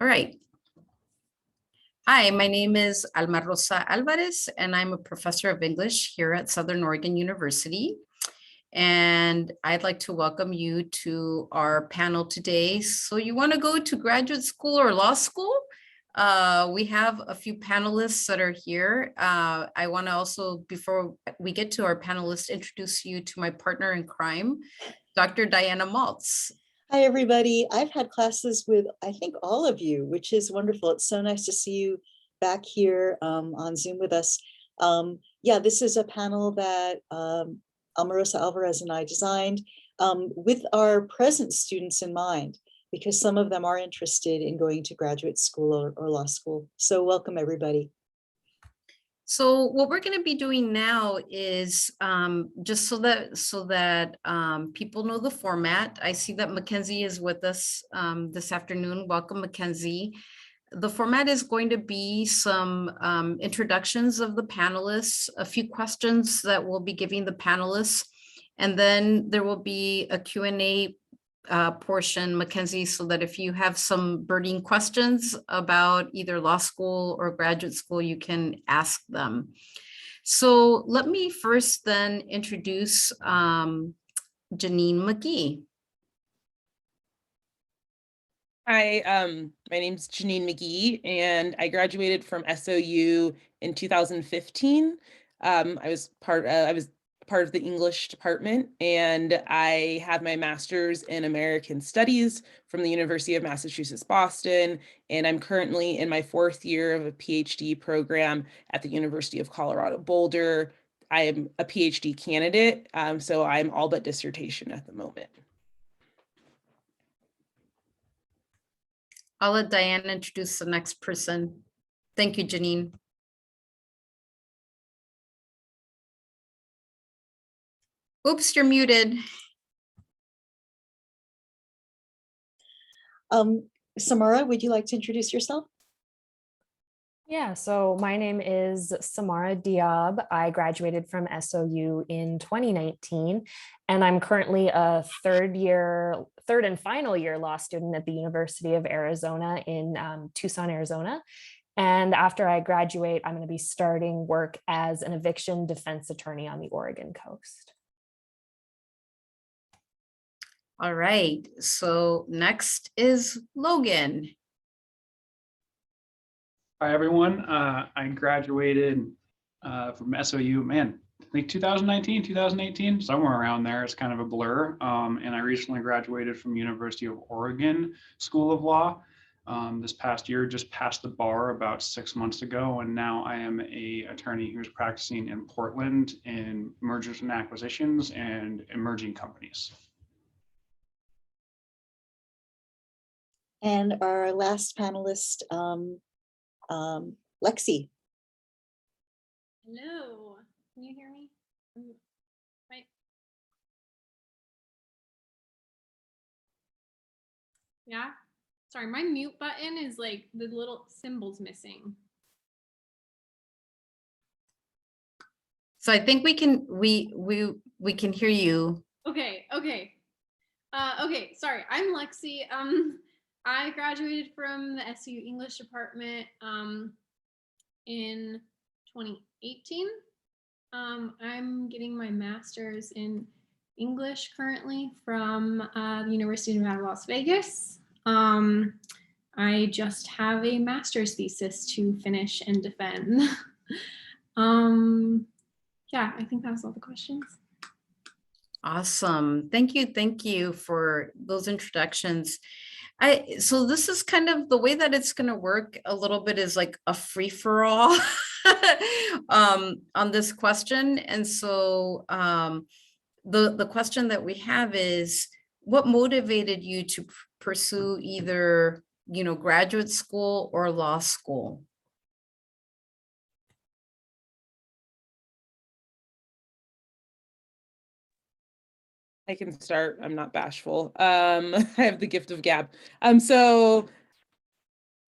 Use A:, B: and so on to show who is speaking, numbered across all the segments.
A: All right. Hi, my name is Alma Rosa Alvarez, and I'm a professor of English here at Southern Oregon University. And I'd like to welcome you to our panel today. So you want to go to graduate school or law school? We have a few panelists that are here. I want to also, before we get to our panelists, introduce you to my partner in crime, Dr. Diana Maltz.
B: Hi, everybody. I've had classes with, I think, all of you, which is wonderful. It's so nice to see you back here on Zoom with us. Yeah, this is a panel that Alma Rosa Alvarez and I designed with our present students in mind, because some of them are interested in going to graduate school or law school. So welcome, everybody.
A: So what we're going to be doing now is just so that people know the format. I see that Mackenzie is with us this afternoon. Welcome, Mackenzie. The format is going to be some introductions of the panelists, a few questions that we'll be giving the panelists, and then there will be a Q&A portion, Mackenzie, so that if you have some burning questions about either law school or graduate school, you can ask them. So let me first then introduce Jenean McGee.
C: Hi, my name's Jenean McGee, and I graduated from SOU in 2015. I was part of the English department, and I have my master's in American Studies from the University of Massachusetts, Boston, and I'm currently in my 4th year of a PhD program at the University of Colorado Boulder. I am a PhD candidate, so I'm all but dissertation at the moment.
A: I'll let Diane introduce the next person. Thank you, Jenean. Oops, you're muted.
B: Samara, would you like to introduce yourself?
D: Yeah, so my name is Samara Diab. I graduated from SOU in 2019, and I'm currently a third and final year law student at the University of Arizona in Tucson, Arizona. And after I graduate, I'm going to be starting work as an eviction defense attorney on the Oregon coast.
A: All right, so next is Logan.
E: Hi, everyone. I graduated from SOU, man, I think 2019, 2018, somewhere around there. It's kind of a blur. And I recently graduated from University of Oregon School of Law. This past year, just passed the bar about 6 months ago. And now I am an attorney who's practicing in Portland in mergers and acquisitions and emerging companies.
B: And our last panelist, Lexi.
F: Hello, can you hear me? Right. Yeah, sorry, my mute button is like the little symbol's missing.
A: So I think we can hear you.
F: Okay. Okay, sorry, I'm Lexi. I graduated from the SU English department in 2018. I'm getting my master's in English currently from the University of Nevada, Las Vegas. I just have a master's thesis to finish and defend. Yeah, I think that was all the questions.
A: Awesome. Thank you for those introductions. So this is kind of the way that it's going to work a little bit is like a free-for-all on this question. And so the question that we have is, what motivated you to pursue either, graduate school or law school?
C: I can start. I'm not bashful. I have the gift of gab. So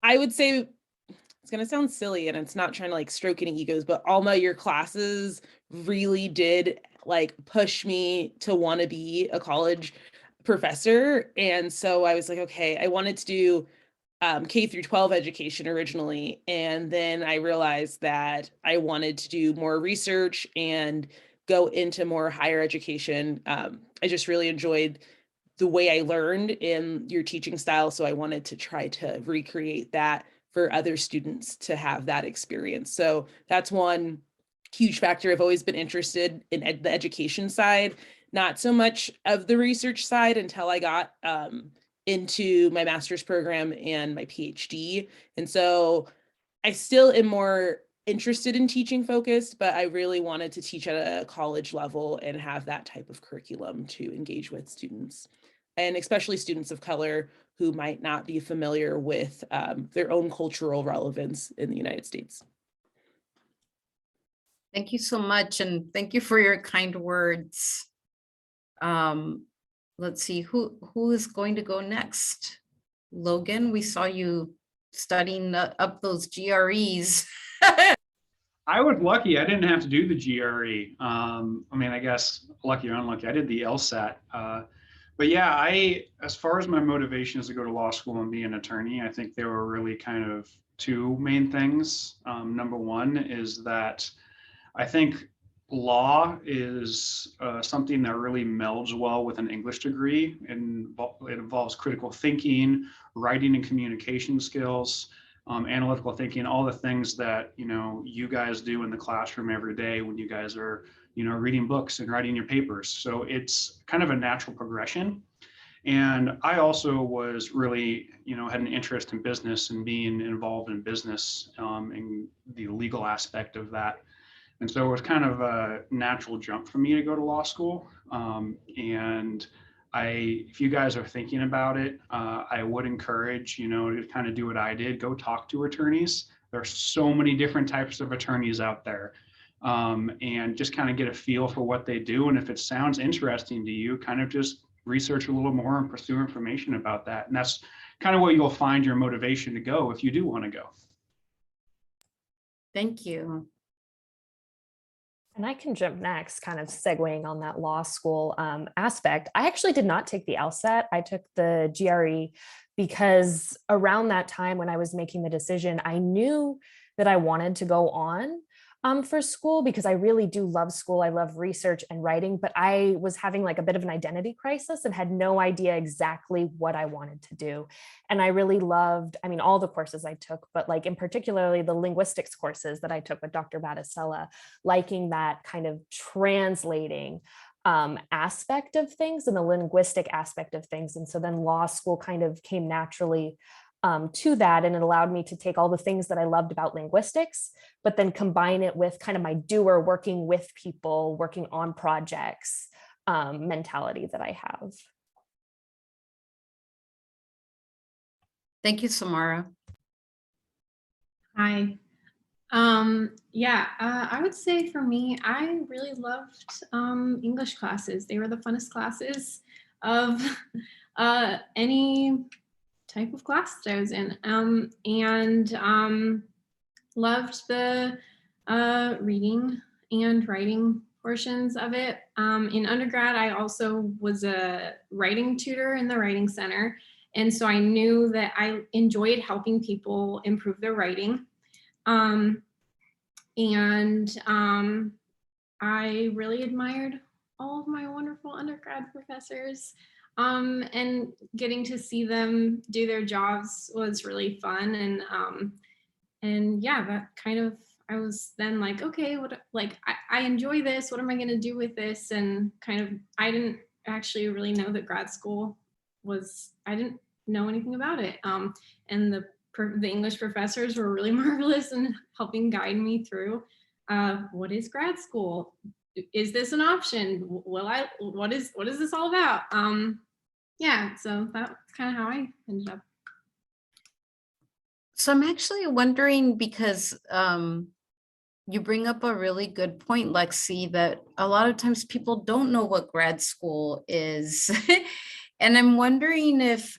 C: I would say it's gonna sound silly, and it's not trying to like stroke any egos, but Alma, your classes really did like push me to want to be a college professor. And so I was like, okay, I wanted to do K through 12 education originally. And then I realized that I wanted to do more research and go into more higher education. I just really enjoyed the way I learned in your teaching style. So I wanted to try to recreate that for other students to have that experience. So that's one huge factor. I've always been interested in the education side, not so much of the research side until I got into my master's program and my PhD. And so I still am more interested in teaching focused, but I really wanted to teach at a college level and have that type of curriculum to engage with students, and especially students of color who might not be familiar with their own cultural relevance in the United States.
A: Thank you so much, and thank you for your kind words. Let's see, who is going to go next? Logan, we saw you studying up those GREs.
E: I was lucky. I didn't have to do the GRE. I mean, I guess lucky or unlucky, I did the LSAT. But yeah, as far as my motivation is to go to law school and be an attorney, I think there were really kind of two main things. Number one is that I think law is something that really melds well with an English degree, and it involves critical thinking, writing and communication skills, analytical thinking, all the things that you guys do in the classroom every day when you guys are reading books and writing your papers. So it's kind of a natural progression. And I also was really, had an interest in business and being involved in business and the legal aspect of that. And so it was kind of a natural jump for me to go to law school. And if you guys are thinking about it, I would encourage, to kind of do what I did, go talk to attorneys. There are so many different types of attorneys out there. And just kind of get a feel for what they do. And if it sounds interesting to you, kind of just research a little more and pursue information about that. And that's kind of what you'll find your motivation to go if you do want to go.
A: Thank you.
D: And I can jump next, kind of segueing on that law school aspect. I actually did not take the LSAT. I took the GRE because around that time when I was making the decision, I knew that I wanted to go on for school because I really do love school. I love research and writing, but I was having like a bit of an identity crisis and had no idea exactly what I wanted to do. And I really loved, I mean, all the courses I took, but like in particularly the linguistics courses that I took with Dr. Battisella, liking that kind of translating aspect of things and the linguistic aspect of things. And so then law school kind of came naturally to that, and it allowed me to take all the things that I loved about linguistics, but then combine it with kind of my doer, working with people, working on projects mentality that I have.
A: Thank you, Samara.
F: Hi. Yeah, I would say for me, I really loved English classes. They were the funnest classes of any type of class that I was in, and loved the reading and writing portions of it. In undergrad, I also was a writing tutor in the writing center, and so I knew that I enjoyed helping people improve their writing. I really admired all of my wonderful undergrad professors. And getting to see them do their jobs was really fun. And yeah, that kind of, I was then like, okay, I enjoy this. What am I going to do with this? And kind of, I didn't actually really know that grad school I didn't know anything about it. And the English professors were really marvelous in helping guide me through what is grad school? Is this an option? What is this all about? Yeah, so that's kind of how I ended up.
A: So I'm actually wondering because you bring up a really good point, Lexi, that a lot of times people don't know what grad school is. And I'm wondering if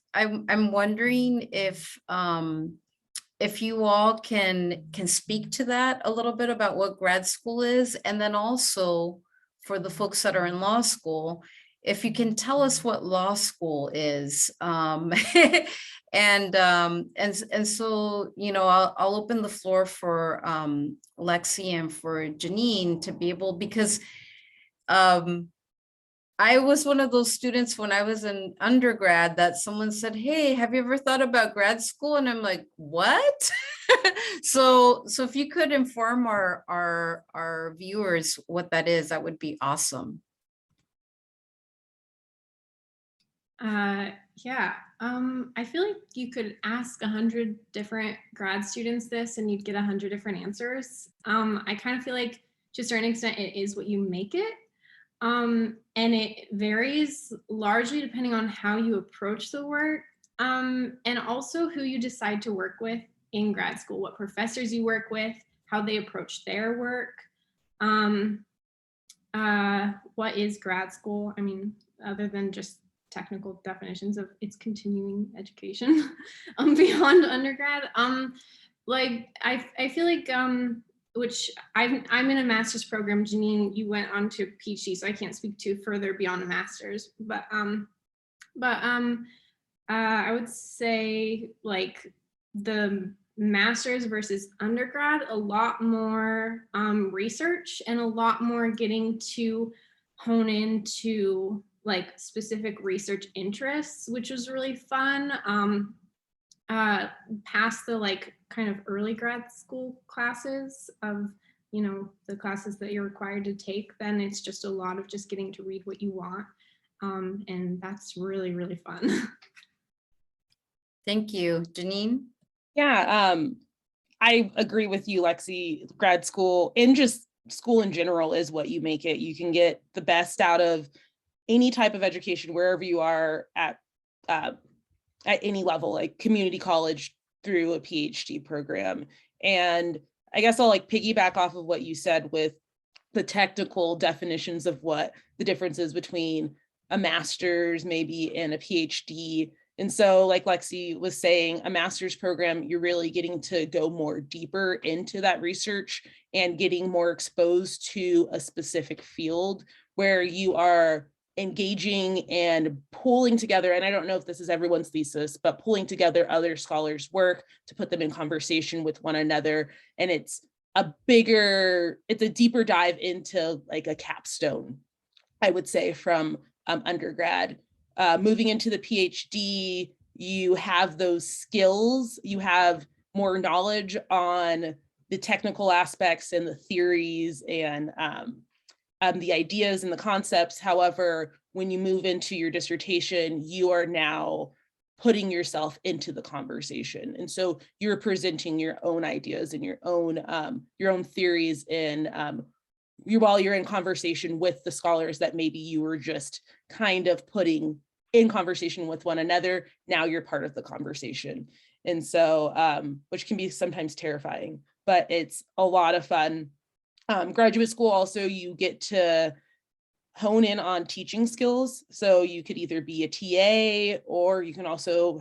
A: if you all can speak to that a little bit about what grad school is, and then also for the folks that are in law school, if you can tell us what law school is, and so, you know, I'll open the floor for Lexi and for Jenean to be able, because I was one of those students when I was in undergrad that someone said, "Hey, have you ever thought about grad school?" And I'm like, "What?" So if you could inform our viewers what that is, that would be awesome.
F: Yeah. I feel like you could ask 100 different grad students this and you'd get 100 different answers. I kind of feel like to a certain extent it is what you make it. And it varies largely depending on how you approach the work, and also who you decide to work with in grad school, what professors you work with, how they approach their work. What is grad school? I mean, other than just technical definitions of its continuing education beyond undergrad. Like I feel like which I'm in a master's program. Jenean, you went on to PhD, so I can't speak to further beyond a master's. But I would say like the master's versus undergrad, a lot more research and a lot more getting to hone into like specific research interests, which was really fun. Past the like kind of early grad school classes of, you know, the classes that you're required to take, then it's just a lot of just getting to read what you want. And that's really, really fun.
A: Thank you. Jenean?
C: Yeah, I agree with you, Lexi. Grad school and just school in general is what you make it. You can get the best out of any type of education wherever you are at any level, like community college through a PhD program. And I guess I'll like piggyback off of what you said with the technical definitions of what the difference is between a master's maybe and a PhD. And so like Lexi was saying, a master's program, you're really getting to go more deeper into that research and getting more exposed to a specific field where you are engaging and pulling together, and I don't know if this is everyone's thesis, but pulling together other scholars' work to put them in conversation with one another. And it's a deeper dive into like a capstone, I would say, from undergrad. Moving into the PhD, you have those skills, you have more knowledge on the technical aspects and the theories and the ideas and the concepts. However, when you move into your dissertation, you are now putting yourself into the conversation. And so you're presenting your own ideas and your own theories in while you're in conversation with the scholars that maybe you were just kind of putting in conversation with one another. Now you're part of the conversation. And so, which can be sometimes terrifying, but it's a lot of fun. Graduate school also, you get to hone in on teaching skills. So you could either be a TA or you can also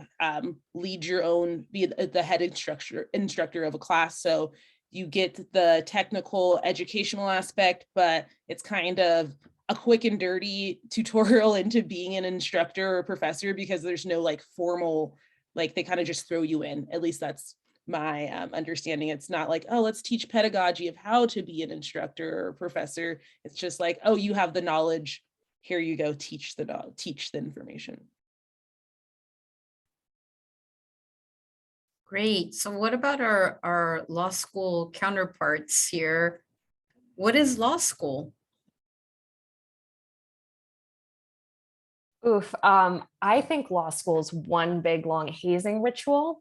C: lead your own, be the head instructor of a class. So you get the technical educational aspect, but it's kind of a quick and dirty tutorial into being an instructor or professor, because there's no like formal, like they kind of just throw you in. At least that's my understanding. It's not like, oh, let's teach pedagogy of how to be an instructor or professor. It's just like, oh, you have the knowledge, here you go, teach the information.
A: Great. So what about our law school counterparts here? What is law school?
D: Oof. I think law school is one big long hazing ritual.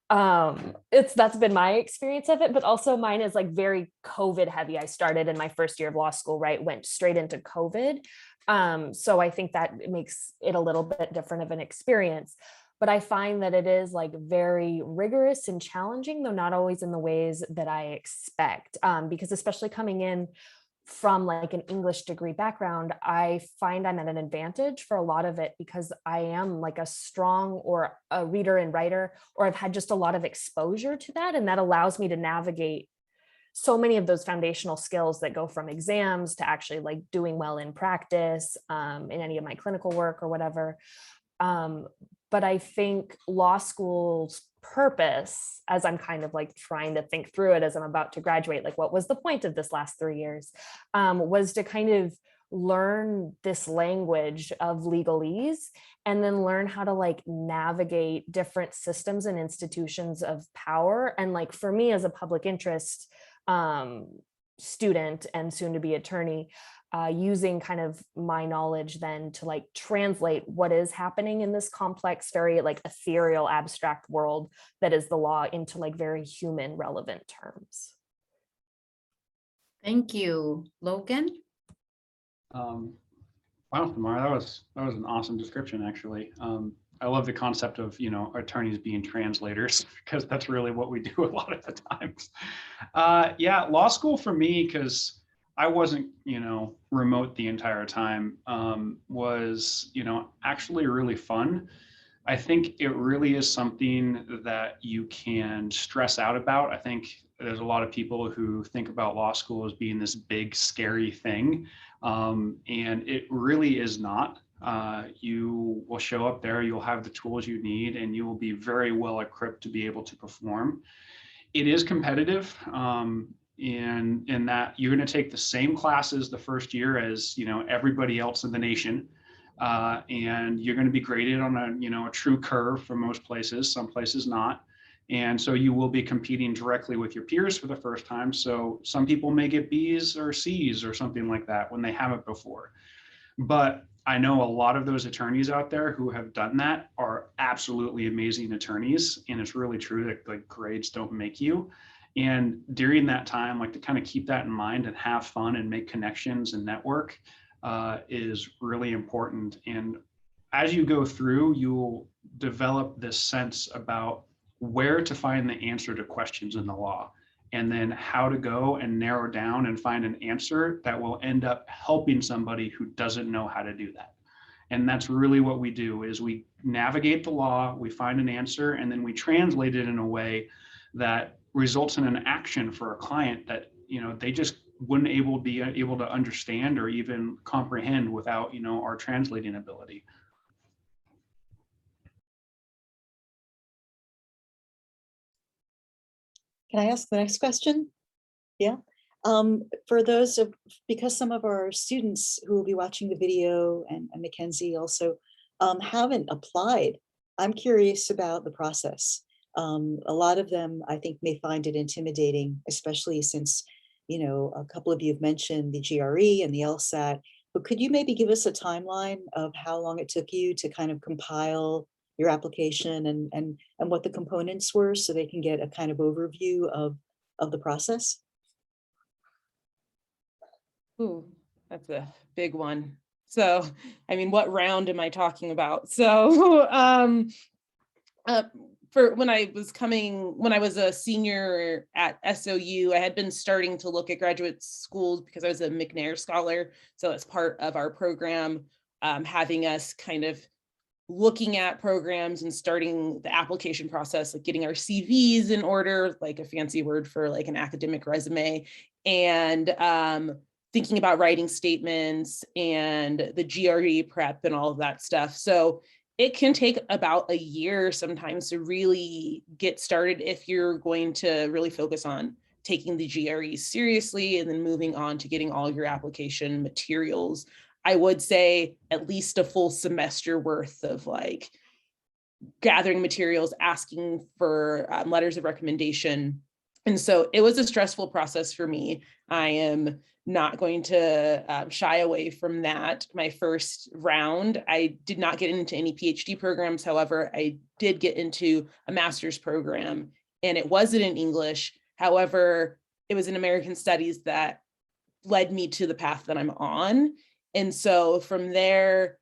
D: That's been my experience of it, but also mine is like very COVID heavy. I started in my first year of law school, right? Went straight into COVID. So I think that makes it a little bit different of an experience. But I find that it is like very rigorous and challenging, though not always in the ways that I expect. Because especially coming in from like an English degree background, I find I'm at an advantage for a lot of it because I am like a strong or a reader and writer, or I've had just a lot of exposure to that. And that allows me to navigate so many of those foundational skills that go from exams to actually like doing well in practice, in any of my clinical work or whatever. But I think law school's purpose, as I'm kind of like trying to think through it as I'm about to graduate, like what was the point of this last 3 years, was to kind of learn this language of legalese and then learn how to like navigate different systems and institutions of power. And like for me as a public interest student and soon to be attorney, using kind of my knowledge then to like translate what is happening in this complex, very like ethereal, abstract world that is the law into like very human relevant terms.
A: Thank you. Logan?
E: Wow, Samara, that was an awesome description, actually. I love the concept of, attorneys being translators, because that's really what we do a lot of the times. Yeah, law school for me, because I wasn't, remote the entire time, was, actually really fun. I think it really is something that you can stress out about. I think there's a lot of people who think about law school as being this big, scary thing. And it really is not. You will show up there, you'll have the tools you need, and you will be very well equipped to be able to perform. It is competitive. In that you're going to take the same classes the first year as everybody else in the nation, and you're going to be graded on a true curve for most places, some places not, and so you will be competing directly with your peers for the first time. So some people may get B's or C's or something like that when they haven't before, but I know a lot of those attorneys out there who have done that are absolutely amazing attorneys, and it's really true that like grades don't make you. And during that time, like to kind of keep that in mind and have fun and make connections and network is really important. And as you go through, you'll develop this sense about where to find the answer to questions in the law, and then how to go and narrow down and find an answer that will end up helping somebody who doesn't know how to do that. And that's really what we do, is we navigate the law, we find an answer, and then we translate it in a way that results in an action for a client that they just wouldn't be able to understand or even comprehend without our translating ability.
B: Can I ask the next question? Yeah. Because some of our students who will be watching the video and Mackenzie also haven't applied, I'm curious about the process. A lot of them, I think, may find it intimidating, especially since, a couple of you have mentioned the GRE and the LSAT, but could you maybe give us a timeline of how long it took you to kind of compile your application and what the components were, so they can get a kind of overview of the process?
C: Ooh, that's a big one. So, I mean, what round am I talking about? So, for when I was a senior at SOU, I had been starting to look at graduate schools because I was a McNair scholar. So as part of our program, having us kind of looking at programs and starting the application process, like getting our CVs in order, like a fancy word for like an academic resume, and thinking about writing statements and the GRE prep and all of that stuff. So it can take about a year sometimes to really get started if you're going to really focus on taking the GRE seriously and then moving on to getting all your application materials. I would say at least a full semester worth of like gathering materials, asking for letters of recommendation. And so it was a stressful process for me. I am not going to shy away from that. My first round, I did not get into any PhD programs. However, I did get into a master's program, and it wasn't in English. However, it was in American Studies that led me to the path that I'm on. And so from there,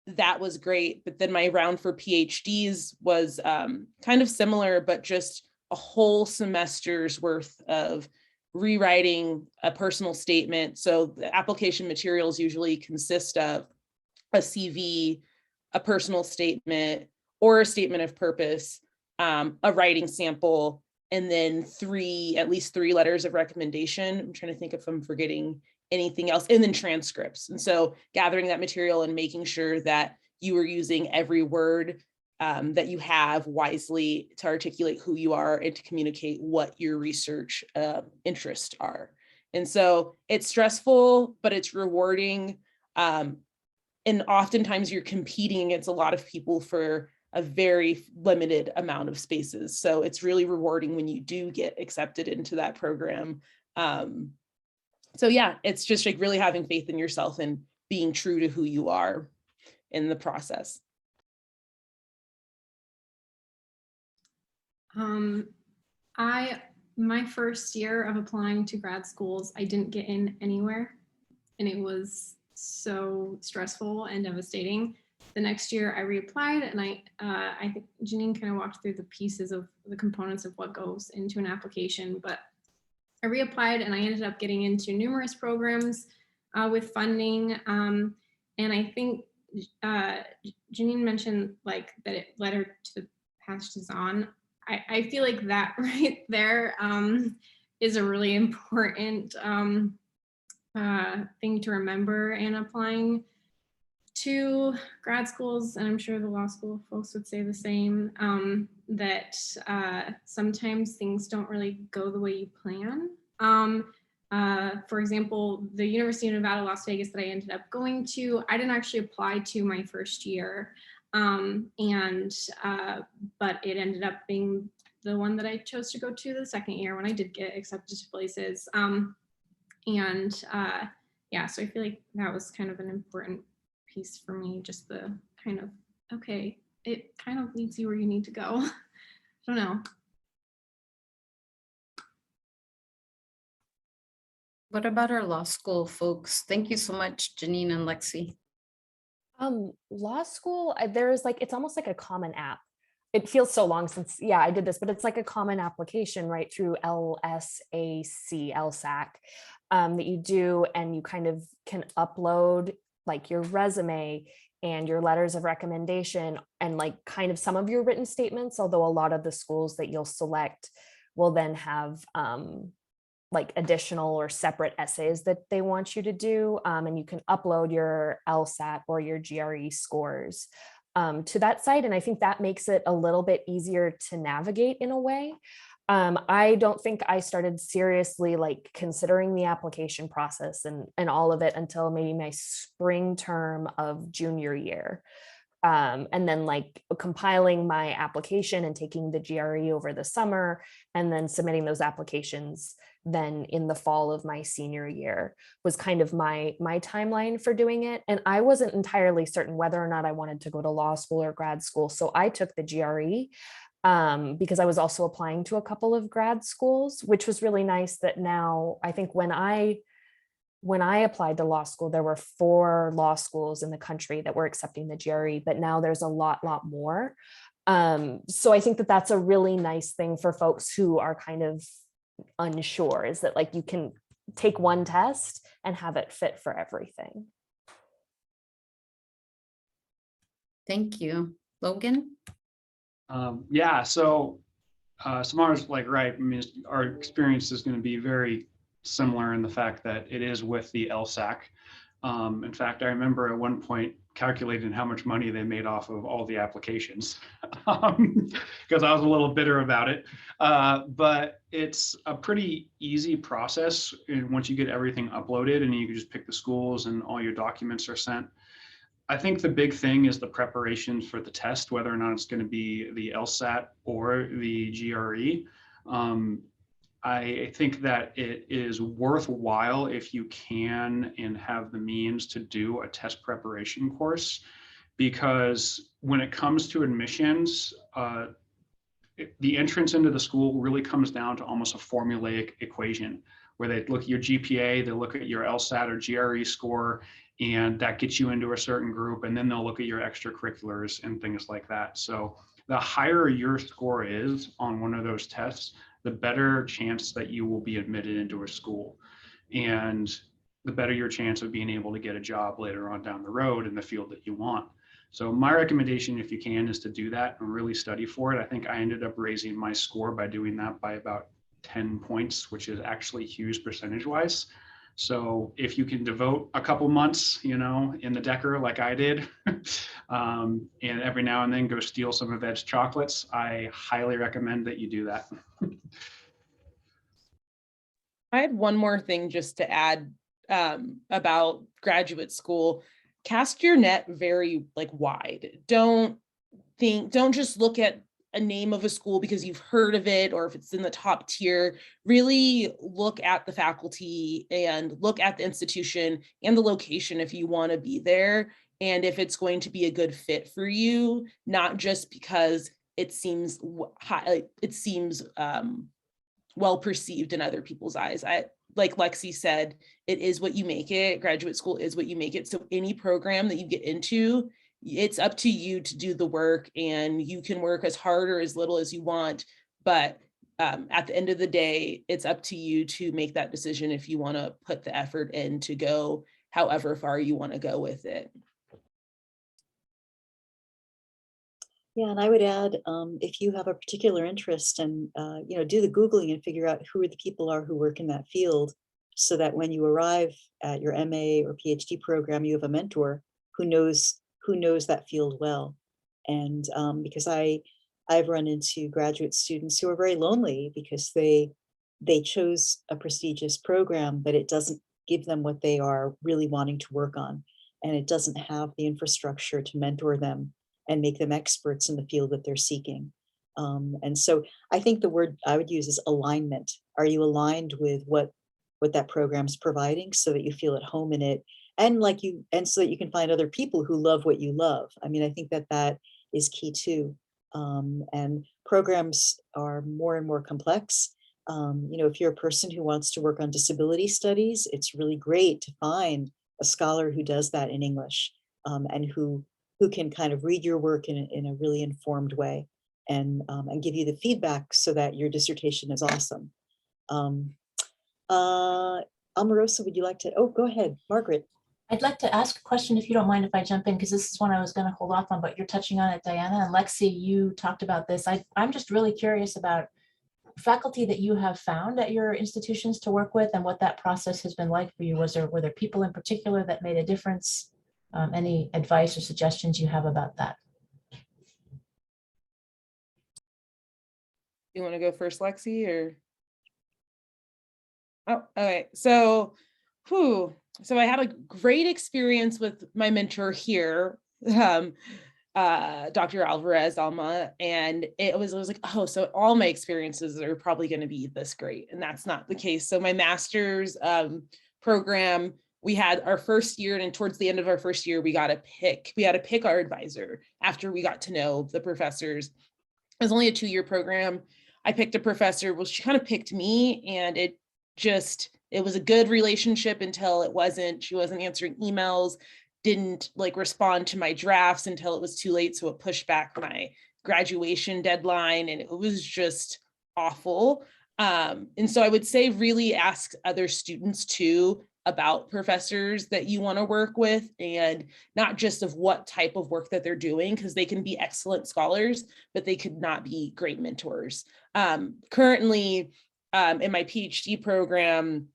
C: that was great. But then my round for PhDs was kind of similar, but just a whole semester's worth of rewriting a personal statement. So the application materials usually consist of a CV, a personal statement, or a statement of purpose, a writing sample, and then at least three letters of recommendation. I'm trying to think if I'm forgetting anything else, and then transcripts. And so gathering that material and making sure that you are using every word that you have wisely to articulate who you are and to communicate what your research interests are. And so it's stressful, but it's rewarding. And oftentimes you're competing against a lot of people for a very limited amount of spaces. So it's really rewarding when you do get accepted into that program. So yeah, it's just like really having faith in yourself and being true to who you are in the process.
F: My first year of applying to grad schools, I didn't get in anywhere, and it was so stressful and devastating. The next year I reapplied, and I think Jenean kind of walked through the pieces of the components of what goes into an application, but I reapplied and I ended up getting into numerous programs with funding. And I think Jenean mentioned like that it led her to the path she's on. I feel like that right there is a really important thing to remember in applying to grad schools, and I'm sure the law school folks would say the same, that sometimes things don't really go the way you plan. For example, the University of Nevada, Las Vegas that I ended up going to, I didn't actually apply to my first year, but it ended up being the one that I chose to go to the second year when I did get accepted to places. Yeah, so I feel like that was kind of an important piece for me, just the kind of, okay, it kind of leads you where you need to go. I don't know.
A: What about our law school folks? Thank you so much, Jenean and Lexi.
D: Law school, there's like, it's almost like a common app. It feels so long since, yeah, I did this, but it's like a common application right through LSAC that you do, and you kind of can upload like your resume and your letters of recommendation and like kind of some of your written statements, although a lot of the schools that you'll select will then have like additional or separate essays that they want you to do. And you can upload your LSAT or your GRE scores to that site. And I think that makes it a little bit easier to navigate in a way. I don't think I started seriously like considering the application process and all of it until maybe my spring term of junior year. And then like compiling my application and taking the GRE over the summer and then submitting those applications then in the fall of my senior year was kind of my timeline for doing it. And I wasn't entirely certain whether or not I wanted to go to law school or grad school. So I took the GRE because I was also applying to a couple of grad schools, which was really nice that now I think when I applied to law school, there were 4 law schools in the country that were accepting the GRE, but now there's a lot more. So I think that that's a really nice thing for folks who are kind of unsure, is that like you can take one test and have it fit for everything.
A: Thank you. Logan?
E: Yeah, so Samara's like right. I mean, our experience is going to be very similar in the fact that it is with the LSAC. In fact, I remember at one point calculating how much money they made off of all the applications because I was a little bitter about it. But it's a pretty easy process once you get everything uploaded and you can just pick the schools and all your documents are sent. I think the big thing is the preparation for the test, whether or not it's going to be the LSAT or the GRE. I think that it is worthwhile if you can and have the means to do a test preparation course, because when it comes to admissions, the entrance into the school really comes down to almost a formulaic equation where they look at your GPA, they look at your LSAT or GRE score, and that gets you into a certain group, and then they'll look at your extracurriculars and things like that. So the higher your score is on one of those tests, the better chance that you will be admitted into a school, and the better your chance of being able to get a job later on down the road in the field that you want. So my recommendation, if you can, is to do that and really study for it. I think I ended up raising my score by doing that by about 10 points, which is actually huge percentage wise. So if you can devote a couple months, you know, in the Decker like I did, and every now and then go steal some of Ed's chocolates, I highly recommend that you do that.
C: I had one more thing just to add about graduate school. Cast your net very wide. Don't just look at a name of a school because you've heard of it or if it's in the top tier. Really look at the faculty and look at the institution and the location if you want to be there, and if it's going to be a good fit for you, not just because it seems high, it seems well perceived in other people's eyes. Like Lexi said, it is what you make it. Graduate school is what you make it. So any program that you get into, it's up to you to do the work, and you can work as hard or as little as you want. But at the end of the day, it's up to you to make that decision if you want to put the effort in to go however far you want to go with it.
B: Yeah, and I would add, if you have a particular interest, and you know, do the Googling and figure out who the people are who work in that field, so that when you arrive at your MA or PhD program, you have a mentor who knows that field well. And because I've run into graduate students who are very lonely because they chose a prestigious program, but it doesn't give them what they are really wanting to work on, and it doesn't have the infrastructure to mentor them and make them experts in the field that they're seeking. And so I think the word I would use is alignment. Are you aligned with what that program's providing, so that you feel at home in it, and so that you can find other people who love what you love? I mean, I think that is key too. And programs are more and more complex. You know, if you're a person who wants to work on disability studies, it's really great to find a scholar who does that in English, and who can kind of read your work in a really informed way, and give you the feedback so that your dissertation is awesome. Omarosa, would you like to? Oh, go ahead, Margaret.
G: I'd like to ask a question, if you don't mind if I jump in, because this is one I was going to hold off on, but you're touching on it, Diana, and Lexi, you talked about this. I'm just really curious about faculty that you have found at your institutions to work with, and what that process has been like for you. Were there people in particular that made a difference? Any advice or suggestions you have about that?
C: You want to go first, Lexi, or? Oh, okay. So I had a great experience with my mentor here, Dr. Alvarez Alma, and it was like, oh, so all my experiences are probably going to be this great, and that's not the case. So my master's program, we had our first year, and towards the end of our first year, we had to pick our advisor after we got to know the professors. It was only a 2-year program. I picked a professor. Well, she kind of picked me, and it was a good relationship until it wasn't. She wasn't answering emails, didn't respond to my drafts until it was too late. So it pushed back my graduation deadline, and it was just awful. And so I would say really ask other students too about professors that you want to work with, and not just of what type of work that they're doing, because they can be excellent scholars, but they could not be great mentors. Currently, in my PhD program,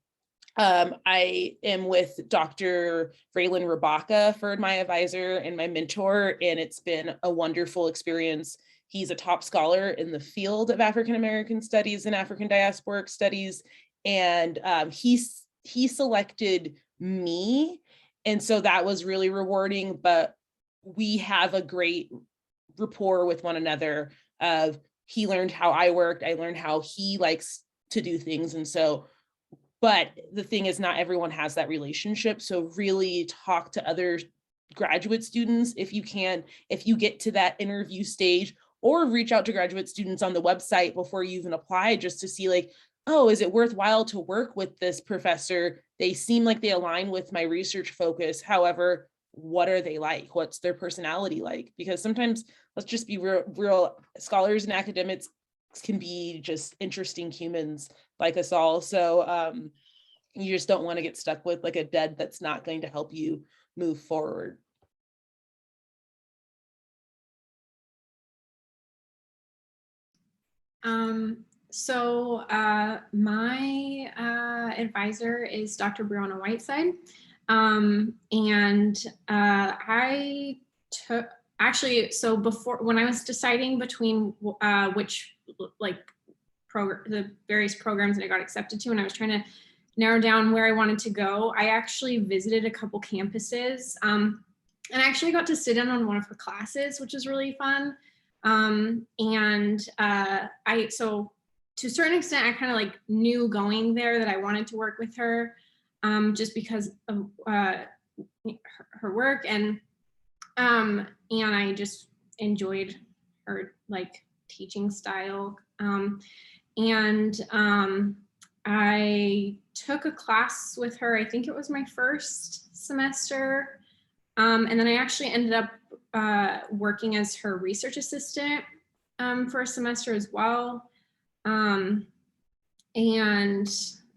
C: I am with Dr. Braylon Rabaka for my advisor and my mentor, and it's been a wonderful experience. He's a top scholar in the field of African American studies and African diasporic studies, and he selected me, and so that was really rewarding. But we have a great rapport with one another. He learned how I worked, I learned how he likes to do things, and so. But the thing is, not everyone has that relationship. So really talk to other graduate students if you can, if you get to that interview stage, or reach out to graduate students on the website before you even apply, just to see oh, is it worthwhile to work with this professor? They seem like they align with my research focus. However, what are they like? What's their personality like? Because sometimes, let's just be real, scholars and academics can be just interesting humans like us all. So you just don't want to get stuck with a dead that's not going to help you move forward.
F: My advisor is Dr. Brianna Whiteside. And I took, actually, so before, when I was deciding between which the various programs that I got accepted to, and I was trying to narrow down where I wanted to go, I actually visited a couple campuses, and I actually got to sit in on one of her classes, which was really fun. So to a certain extent, I kind of like knew going there that I wanted to work with her, just because of her work, and I just enjoyed her like teaching style. I took a class with her. I think it was my first semester, and then I actually ended up working as her research assistant for a semester as well. And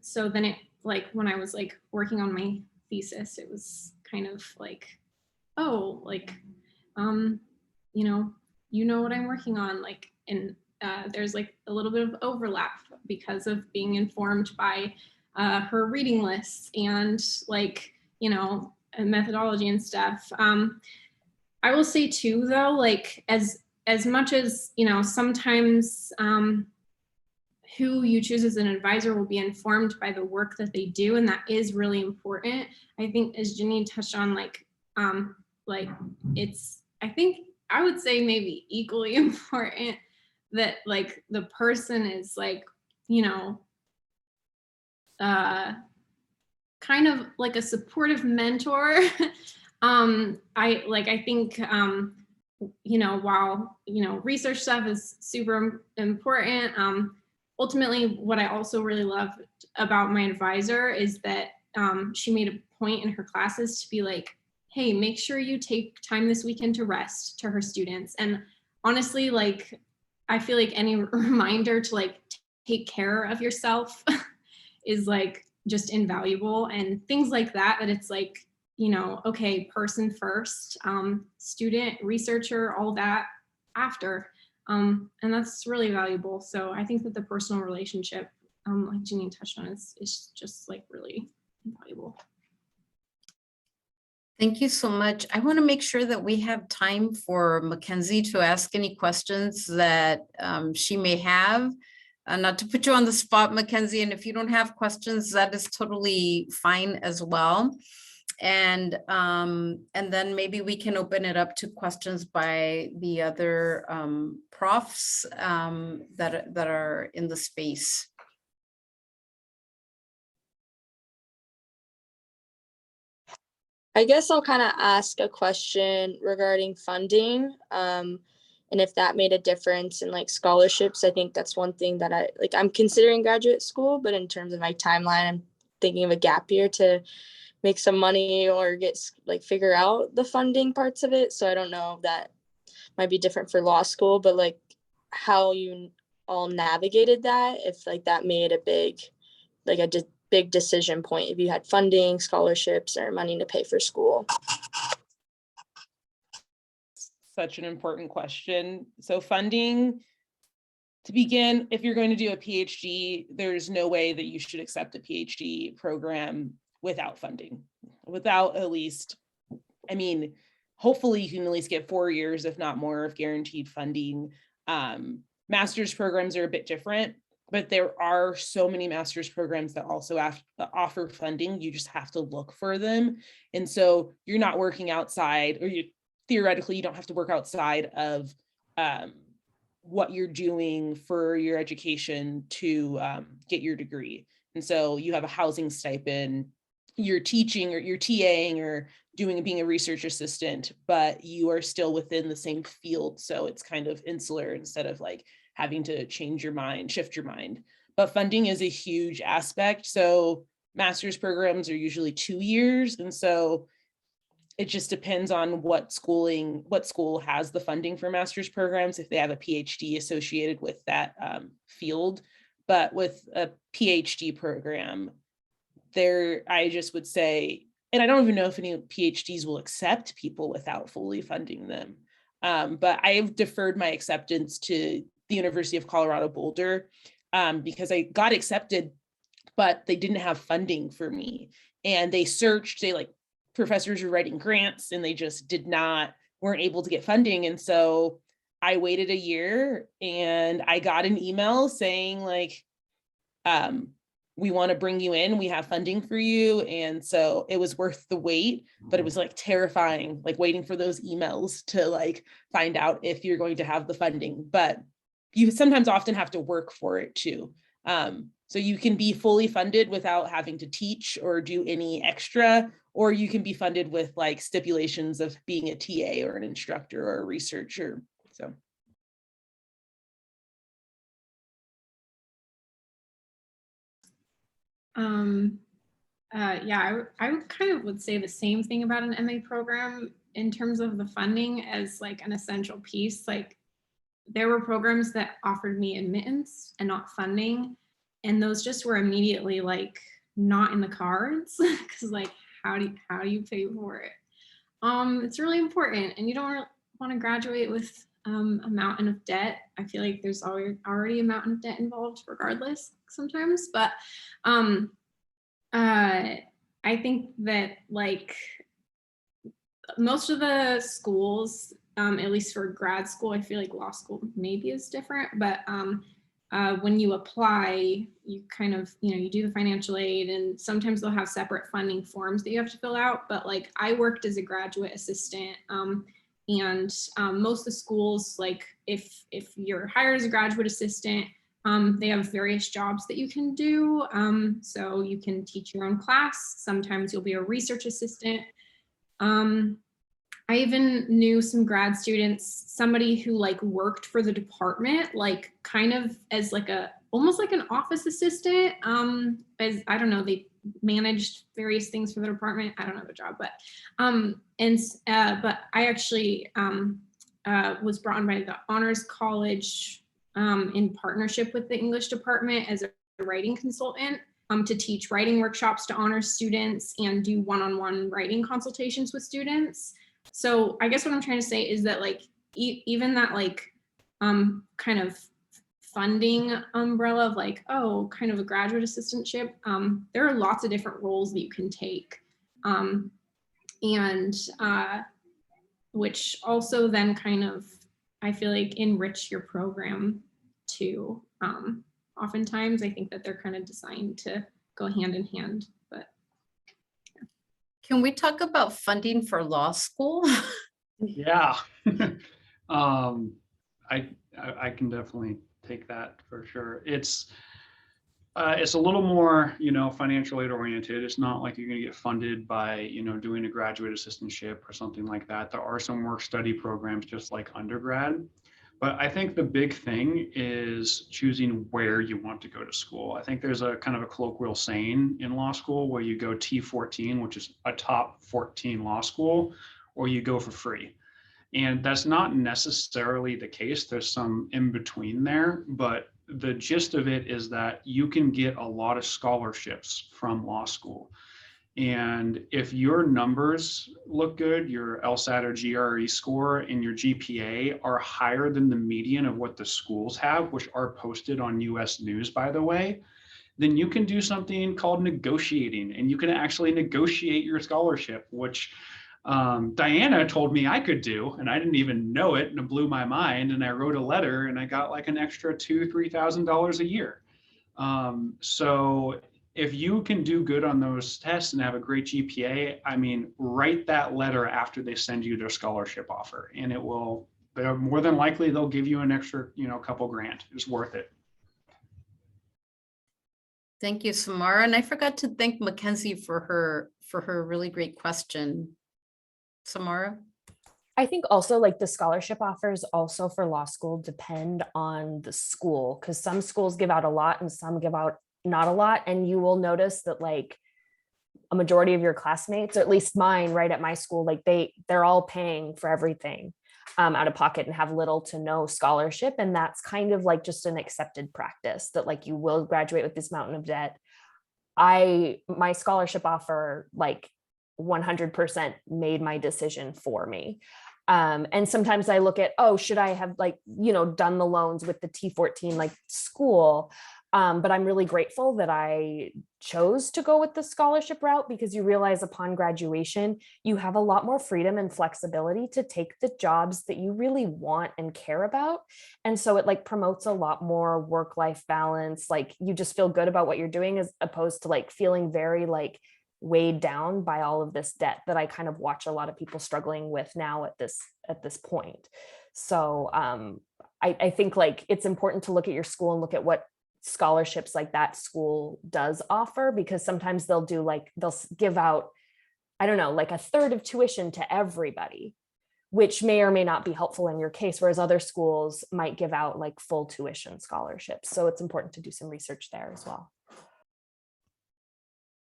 F: so then it, like, when I was like working on my thesis, it was kind of like, oh, like, you know what I'm working on, like, and there's like a little bit of overlap because of being informed by her reading lists and like, and methodology and stuff. I will say too, though, like as much as, sometimes who you choose as an advisor will be informed by the work that they do, and that is really important. I think, as Jenean touched on, it's, I think I would say maybe equally important that like the person is like, kind of like a supportive mentor. I think, while, research stuff is super important, ultimately what I also really love about my advisor is that she made a point in her classes to be like, hey, make sure you take time this weekend to rest, to her students. And honestly, like, I feel like any reminder to like take care of yourself is like just invaluable, and things like that it's like, okay, person first, student, researcher, all that after. And that's really valuable. So I think that the personal relationship, like Jenean touched on, is just like really valuable.
A: Thank you so much. I want to make sure that we have time for Mackenzie to ask any questions that she may have. Not to put you on the spot, Mackenzie, and if you don't have questions, that is totally fine as well. And then maybe we can open it up to questions by the other profs that are in the space.
H: I guess I'll kind of ask a question regarding funding, and if that made a difference in like scholarships. I think that's one thing that I'm considering graduate school, but in terms of my timeline, I'm thinking of a gap year to make some money or figure out the funding parts of it. So I don't know if that might be different for law school, but like how you all navigated that, if like that made a big decision point, if you had funding, scholarships, or money to pay for school.
C: Such an important question. So funding, to begin, if you're going to do a PhD, there's no way that you should accept a PhD program without funding, without at least, hopefully you can at least get 4 years, if not more, of guaranteed funding. Master's programs are a bit different, but there are so many master's programs that also offer funding. You just have to look for them. And so you're not working outside, or theoretically, you don't have to work outside of what you're doing for your education to get your degree. And so you have a housing stipend, you're teaching or you're TAing or being a research assistant, but you are still within the same field. So it's kind of insular instead of like having to shift your mind. But funding is a huge aspect. So master's programs are usually 2 years. And so it just depends on what school has the funding for master's programs, if they have a PhD associated with that field. But with a PhD program, I just would say, and I don't even know if any PhDs will accept people without fully funding them. But I've deferred my acceptance to the University of Colorado Boulder, because I got accepted, but they didn't have funding for me. And they searched, professors were writing grants and they just weren't able to get funding. And so I waited a year and I got an email saying we want to bring you in, we have funding for you. And so it was worth the wait, but it was terrifying, waiting for those emails to find out if you're going to have the funding. But you sometimes often have to work for it too. So you can be fully funded without having to teach or do any extra, or you can be funded with stipulations of being a TA or an instructor or a researcher. So.
F: Yeah, I would kind of would say the same thing about an MA program in terms of the funding as an essential piece. There were programs that offered me admittance and not funding, and those just were immediately not in the cards because how do you pay for it? It's really important, and you don't want to graduate with a mountain of debt. I feel like there's already a mountain of debt involved regardless sometimes, but I think that most of the schools, at least for grad school, I feel like law school maybe is different, but when you apply, you kind of, you do the financial aid, and sometimes they'll have separate funding forms that you have to fill out. But I worked as a graduate assistant, and most of the schools, if you're hired as a graduate assistant, they have various jobs that you can do. So you can teach your own class. Sometimes you'll be a research assistant. I even knew some grad students, somebody who worked for the department, kind of as almost like an office assistant. As I don't know, they managed various things for the department. I don't know the job, but but I actually was brought in by the Honors College in partnership with the English department as a writing consultant to teach writing workshops to honors students and do one-on-one writing consultations with students. So I guess what I'm trying to say is that even that kind of funding umbrella of kind of a graduate assistantship, there are lots of different roles that you can take, and which also then kind of, I feel enrich your program too. Oftentimes I think that they're kind of designed to go hand in hand, but.
A: Can we talk about funding for law school?
E: Yeah. I can definitely take that for sure. It's a little more, financial aid oriented. It's not like you're going to get funded by, doing a graduate assistantship or something like that. There are some work study programs just like undergrad. But I think the big thing is choosing where you want to go to school. I think there's a kind of a colloquial saying in law school where you go T14, which is a top 14 law school, or you go for free. And that's not necessarily the case. There's some in between there, but the gist of it is that you can get a lot of scholarships from law school. And if your numbers look good, your LSAT or GRE score and your GPA are higher than the median of what the schools have, which are posted on US News, by the way, then you can do something called negotiating, and you can actually negotiate your scholarship, which Diana told me I could do, and I didn't even know it, and it blew my mind. And I wrote a letter and I got an extra $2,000-3,000 a year. So if you can do good on those tests and have a great GPA, write that letter after they send you their scholarship offer, and they're more than likely they'll give you an extra, couple grand. It's worth it.
A: Thank you, Samara. And I forgot to thank Mackenzie for her really great question. Samara?
D: I think also the scholarship offers also for law school depend on the school, because some schools give out a lot and some give out not a lot. And you will notice that a majority of your classmates, or at least mine right at my school, they're all paying for everything out of pocket and have little to no scholarship. And that's kind of just an accepted practice that you will graduate with this mountain of debt. My scholarship offer 100% made my decision for me. And sometimes I look at, oh, should I have like, done the loans with the T14 like school? But I'm really grateful that I chose to go with the scholarship route, because you realize upon graduation, you have a lot more freedom and flexibility to take the jobs that you really want and care about. And so it like promotes a lot more work-life balance. Like you just feel good about what you're doing, as opposed to like feeling very like weighed down by all of this debt that I kind of watch a lot of people struggling with now at this point. So I think like it's important to look at your school and look at what scholarships like that school does offer, because sometimes they'll give out, I don't know, like a third of tuition to everybody, which may or may not be helpful in your case, whereas other schools might give out like full tuition scholarships. So it's important to do some research there as well.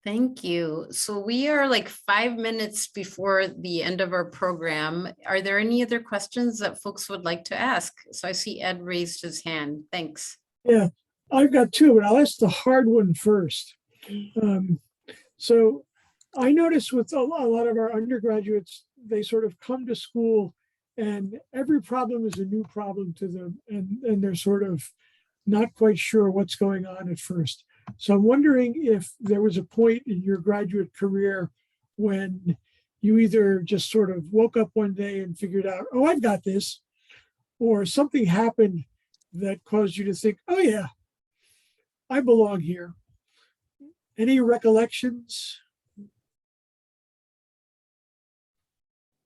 A: Thank you. So we are like 5 minutes before the end of our program. Are there any other questions that folks would like to ask? So I see Ed raised his hand. Thanks.
I: Yeah, I've got two, but I'll ask the hard one first. So I notice with a lot of our undergraduates, they sort of come to school and every problem is a new problem to them. And they're sort of not quite sure what's going on at first. So I'm wondering if there was a point in your graduate career when you either just sort of woke up one day and figured out, oh, I've got this, or something happened that caused you to think, oh yeah, I belong here. Any recollections?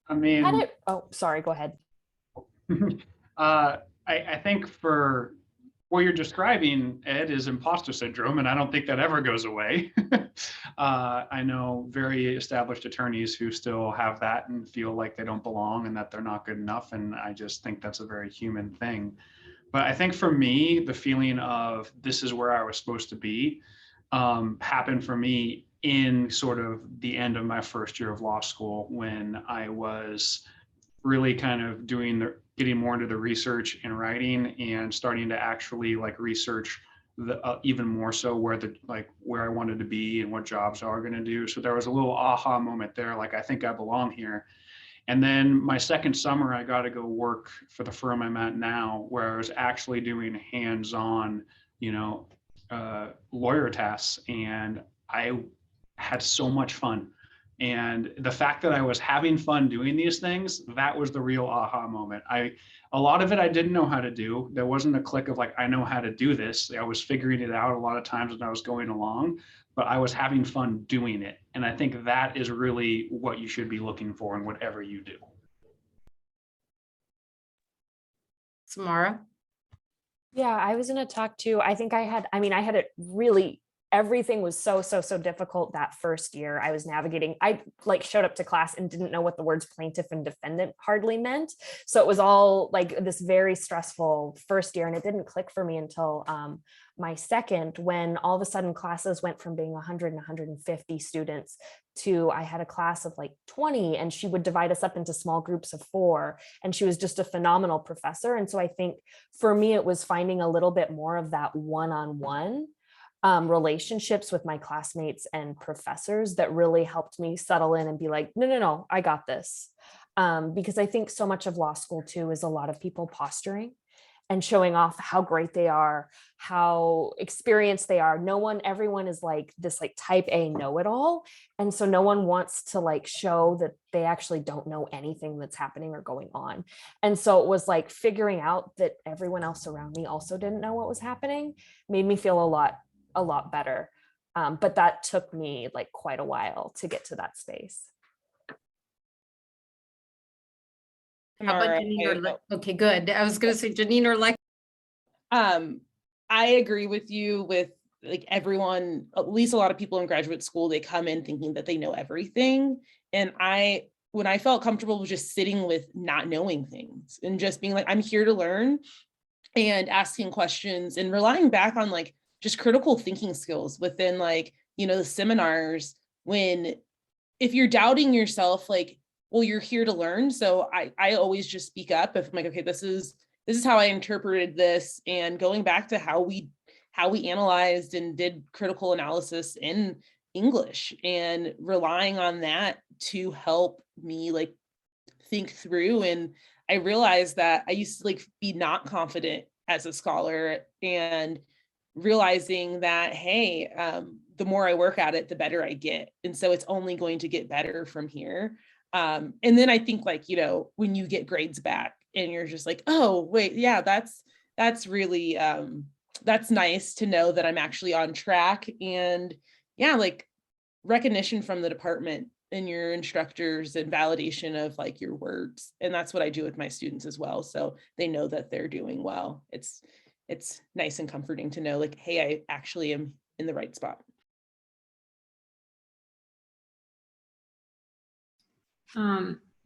E: I mean,
D: Oh, sorry, go ahead.
E: I think for what you're describing, Ed, is imposter syndrome, and I don't think that ever goes away. I know very established attorneys who still have that and feel like they don't belong and that they're not good enough, and I just think that's a very human thing. But I think for me, the feeling of this is where I was supposed to be happened for me in sort of the end of my first year of law school, when I was really kind of getting more into the research and writing and starting to actually like research even more so where I wanted to be and what jobs I was going to do. So there was a little aha moment there, like I think I belong here. And then my second summer, I got to go work for the firm I'm at now, where I was actually doing hands-on, lawyer tasks, and I had so much fun. And the fact that I was having fun doing these things, that was the real aha moment. A lot of it I didn't know how to do. There wasn't a click of like, I know how to do this. I was figuring it out a lot of times when I was going along, but I was having fun doing it. And I think that is really what you should be looking for in whatever you do.
A: Samara?
D: Yeah, I was going to talk to, I had it really, everything was so difficult that first year. I was navigating, I like showed up to class and didn't know what the words plaintiff and defendant hardly meant. So it was all like this very stressful first year. And it didn't click for me until my second, when all of a sudden classes went from being 100 and 150 students to I had a class of like 20, and she would divide us up into small groups of 4. And she was just a phenomenal professor. And so I think for me, it was finding a little bit more of that one-on-one relationships with my classmates and professors that really helped me settle in and be like, no, I got this. Because I think so much of law school too is a lot of people posturing and showing off how great they are, how experienced they are. Everyone is like this like type A know-it-all. And so no one wants to like show that they actually don't know anything that's happening or going on. And so it was like figuring out that everyone else around me also didn't know what was happening made me feel a lot better. But that took me like quite a while to get to that space.
A: How about Jenean? Okay, good. I was going to say Jenean or like.
C: I agree with you with like everyone, at least a lot of people in graduate school, they come in thinking that they know everything. And when I felt comfortable with just sitting with not knowing things and just being like, I'm here to learn and asking questions and relying back on like just critical thinking skills within like, the seminars, if you're doubting yourself, like, well, you're here to learn. So I always just speak up if I'm like, okay, this is how I interpreted this, and going back to how we analyzed and did critical analysis in English and relying on that to help me like think through. And I realized that I used to like be not confident as a scholar, and realizing that, hey, the more I work at it, the better I get. And so it's only going to get better from here. And then I think, like, you know, when you get grades back and you're just like, oh, wait, yeah, that's really, that's nice to know that I'm actually on track. And yeah, like recognition from the department and your instructors and validation of like your words. And that's what I do with my students as well. So they know that they're doing well. It's nice and comforting to know, like, hey, I actually am in the right spot.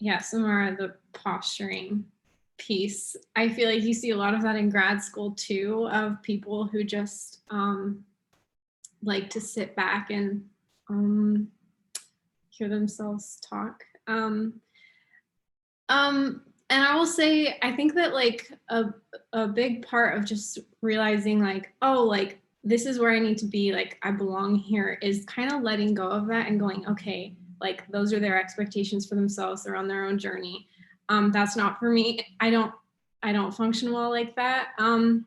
F: Yeah, Samara, the posturing piece. I feel like you see a lot of that in grad school too, of people who just like to sit back and hear themselves talk. And I will say, I think that like a big part of just realizing like, oh, like this is where I need to be, like I belong here, is kind of letting go of that and going, okay, like those are their expectations for themselves. They're on their own journey. That's not for me. I don't function well like that. And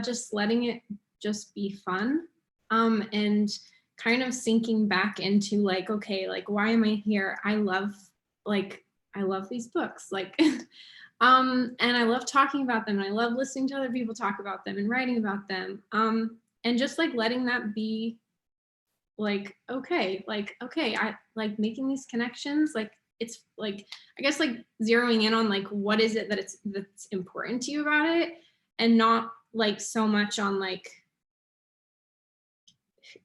F: just letting it just be fun. And kind of sinking back into like, okay, like why am I here? I love these books, like, and I love talking about them. And I love listening to other people talk about them and writing about them. And just like letting that be like, okay, I like making these connections. Like, it's like, I guess like zeroing in on like, what is it that's important to you about it? And not like so much on like,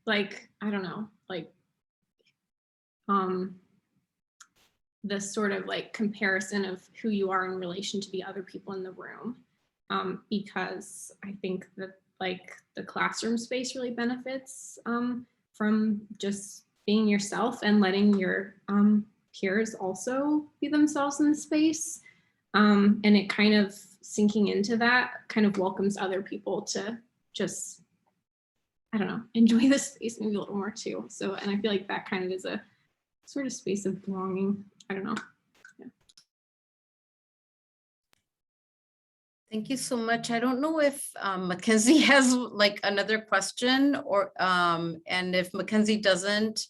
F: I don't know, like, the sort of like comparison of who you are in relation to the other people in the room. Because I think that like the classroom space really benefits from just being yourself and letting your peers also be themselves in the space. And it kind of sinking into that kind of welcomes other people to just, I don't know, enjoy the space maybe a little more too. So, and I feel like that kind of is a sort of space of belonging. I don't know. Yeah.
A: Thank you so much. I don't know if Mackenzie has like another question, or and if Mackenzie doesn't,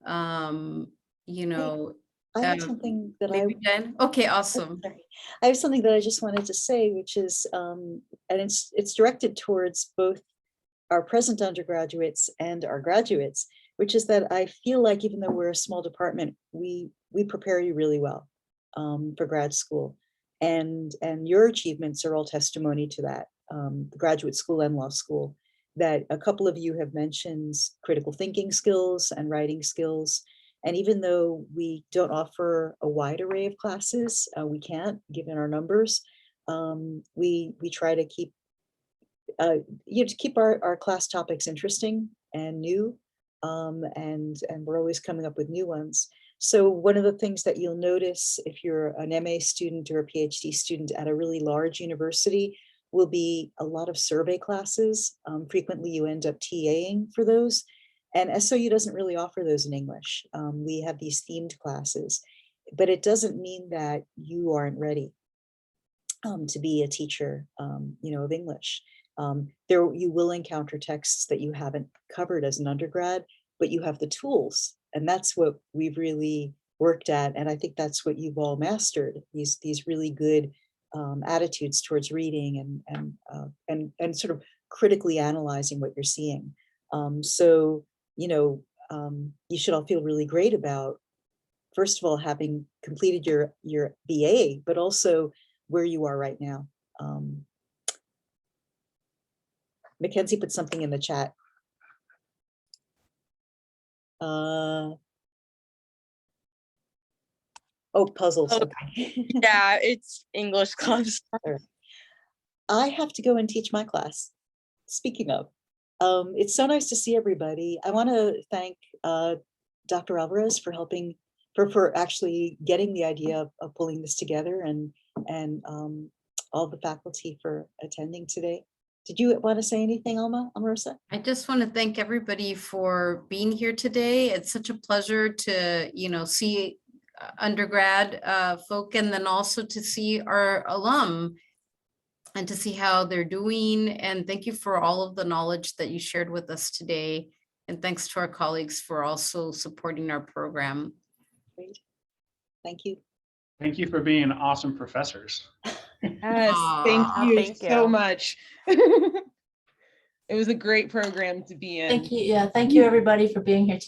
A: you know,
B: I have something that
A: maybe then. Okay, awesome.
B: Sorry. I have something that I just wanted to say, which is, and it's directed towards both our present undergraduates and our graduates, which is that I feel like even though we're a small department, we prepare you really well for grad school, and your achievements are all testimony to that. The graduate school and law school, that a couple of you have mentioned critical thinking skills and writing skills. And even though we don't offer a wide array of classes, we can't, given our numbers, we try to keep keep our class topics interesting and new, and we're always coming up with new ones. So one of the things that you'll notice if you're an MA student or a PhD student at a really large university will be a lot of survey classes. Frequently you end up TAing for those, and SOU doesn't really offer those in English. We have these themed classes, but it doesn't mean that you aren't ready to be a teacher, of English. There you will encounter texts that you haven't covered as an undergrad, but you have the tools, and that's what we've really worked at. And I think that's what you've all mastered, these really good attitudes towards reading and sort of critically analyzing what you're seeing. So you should all feel really great about, first of all, having completed your BA, but also where you are right now. Mackenzie put something in the chat. Oh, puzzles.
H: Oh,
B: Okay.
H: yeah, it's English clubs.
B: I have to go and teach my class. Speaking of, it's so nice to see everybody. I want to thank Dr. Alvarez for helping, for actually getting the idea of pulling this together, and all the faculty for attending today. Did you want to say anything, Marissa?
A: I just want to thank everybody for being here today. It's such a pleasure to, see undergrad folk, and then also to see our alum and to see how they're doing. And thank you for all of the knowledge that you shared with us today. And thanks to our colleagues for also supporting our program.
B: Great. Thank you.
E: Thank you for being awesome professors.
C: Yes, thank
A: Aw,
C: you
D: thank
C: so
D: you.
C: much. It was a great program to be in.
G: Thank you. Yeah, thank you everybody for being here today.